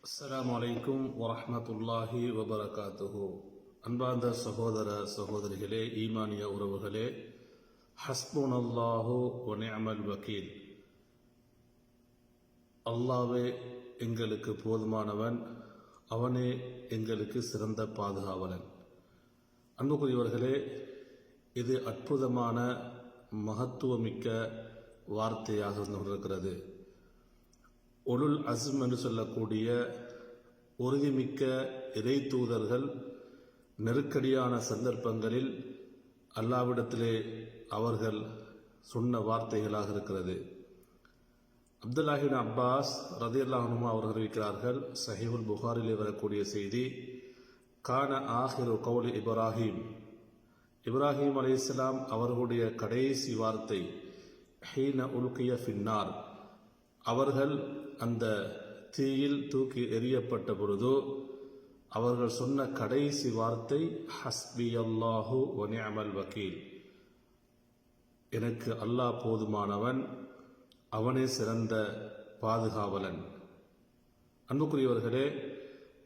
அஸ்ஸலாமு அலைக்கும் வரஹ்மத்துல்லாஹி வபரகாத்துஹு. அன்பார்ந்த சகோதர சகோதரிகளே, ஈமானிய உறவுகளே, ஹஸ்புனல்லாஹு வ நிஅமல் வக்கீல். அல்லாஹ்வே எங்களுக்கு போதுமானவன், அவனே எங்களுக்கு சிறந்த பாதுகாவலன். அன்புக்குரியவர்களே, இது அற்புதமான மகத்துவமிக்க வார்த்தையாக இருக்கிறது. உலுல் அஸ்ம் என்று சொல்லக்கூடிய உறுதிமிக்க இறை தூதர்கள் நெருக்கடியான சந்தர்ப்பங்களில் அல்லாவிடத்திலே அவர்கள் சொன்ன வார்த்தைகளாக இருக்கிறது. அப்துல்லாஹ் இப்னு அப்பாஸ் ரலியல்லாஹு அன்ஹு அவர்கள் அறிவிக்கிறார்கள், சஹீஹுல் புகாரிலே வரக்கூடிய செய்தி, கான ஆஹிரு கௌலி இப்ராஹிம் அலைஹிஸ்ஸலாம் அவர்களுடைய கடைசி வார்த்தை ஹீன உல்கிய ஃபின்னார், அவர்கள் அந்த தீயில் தூக்கி எறியப்பட்ட பொழுது அவர்கள் சொன்ன கடைசி வார்த்தை ஹஸ்பி அல்லாஹு வ நிஅமல் வக்கீல், எனக்கு அல்லாஹ் போதுமானவன், அவனே சிறந்த பாதுகாவலன். அன்புக்குரியவர்களே,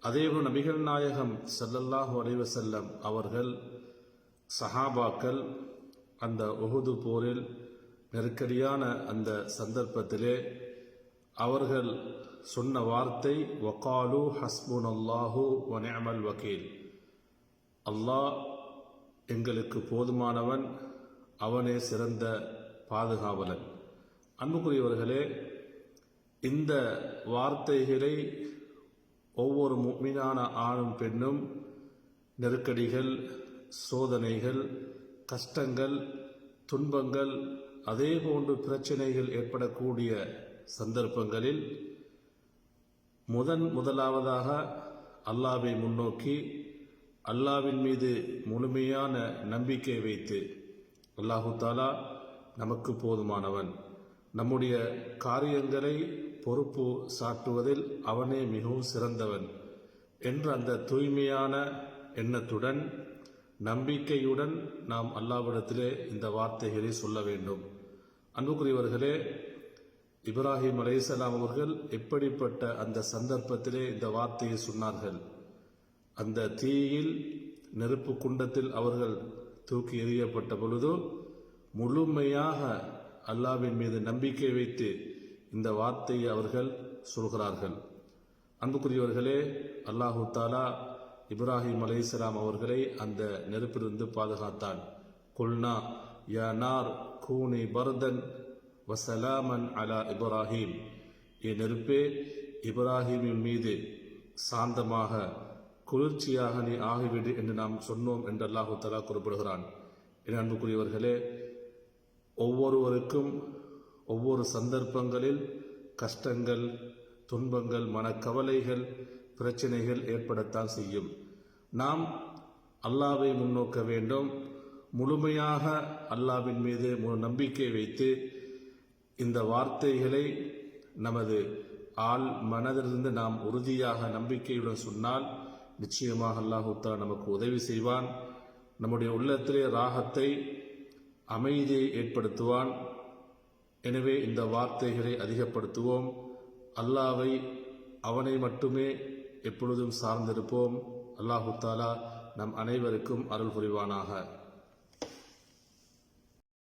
அதேபோல் நபிகள் நாயகம் ஸல்லல்லாஹு அலைஹி வஸல்லம் அவர்கள் சஹாபாக்கள் அந்த உஹுது போரில் நெருக்கடியான அந்த சந்தர்ப்பத்திலே அவர்கள் சொன்ன வார்த்தை வகாலு ஹஸ்புனல்லாஹு வ நிஅமல் வக்கீல், அல்லாஹ் எங்களுக்கு போதுமானவன், அவனே சிறந்த பாதுகாவலன். அன்புக்குரியவர்களே, இந்த வார்த்தைகளை ஒவ்வொரு முஃமினான ஆணும் பெண்ணும் நெருக்கடிகள், சோதனைகள், கஷ்டங்கள், துன்பங்கள், அதேபோன்று பிரச்சனைகள் ஏற்படக்கூடிய சந்தர்ப்பங்களில் முதலாவதாக அல்லாஹ்வை முன்னோக்கி அல்லாஹ்வின் மீது முழுமையான நம்பிக்கை வைத்து, அல்லாஹு தாலா நமக்கு போதுமானவன், நம்முடைய காரியங்களை பொறுப்பு சாட்டுவதில் அவனே மிகவும் சிறந்தவன் என்ற அந்த தூய்மையான எண்ணத்துடன் நம்பிக்கையுடன் நாம் அல்லாஹ்விடத்திலே இந்த வார்த்தைகளை சொல்ல வேண்டும். அன்புக்குரியவர்களே, இப்ராஹிம் அலைஹிஸ்ஸலாம் அவர்கள் எப்படிப்பட்ட அந்த சந்தர்ப்பத்திலே இந்த வார்த்தையை சொன்னார்கள்? அந்த தீயில் நெருப்பு குண்டத்தில் அவர்கள் தூக்கி எறியப்பட்ட பொழுது முழுமையாக அல்லாஹ்வின் மீது நம்பிக்கை வைத்து இந்த வார்த்தையை அவர்கள் சொல்கிறார்கள். அன்புக்குரியவர்களே, அல்லாஹு தாலா இப்ராஹிம் அலைஹிஸ்ஸலாம் அவர்களை அந்த நெருப்பிலிருந்து பாதுகாத்தான். குல்னா யா நார் கூனி பர்தன் வசலாமன் அலா இப்ராஹிம், என் நெருப்பே இப்ராஹிமின் மீது சாந்தமாக குளிர்ச்சியாக நீ ஆகிவிடு என்று நாம் சொன்னோம் என்று அல்லாஹு தஆலா குறிப்பிடுகிறான். என் அன்புக்குரியவர்களே, ஒவ்வொருவருக்கும் ஒவ்வொரு சந்தர்ப்பங்களில் கஷ்டங்கள், துன்பங்கள், மனக்கவலைகள், பிரச்சனைகள் ஏற்படத்தான் செய்யும். நாம் அல்லாஹ்வை முன்னோக்க வேண்டும். முழுமையாக அல்லாஹ்வின் மீது முழு நம்பிக்கை வைத்து இந்த வார்த்தைகளை நமது மனதிலிருந்து நாம் உறுதியாக நம்பிக்கையுடன் சொன்னால் நிச்சயமாக அல்லாஹ் தஆலா நமக்கு உதவி செய்வான். நம்முடைய உள்ளத்திலே ராகத்தை, அமைதியை ஏற்படுத்துவான். எனவே இந்த வார்த்தைகளை அதிகப்படுத்துவோம். அல்லாஹ்வை, அவனை மட்டுமே எப்பொழுதும் சார்ந்திருப்போம். அல்லாஹ் தஆலா நம் அனைவருக்கும் அருள் புரிவானாக.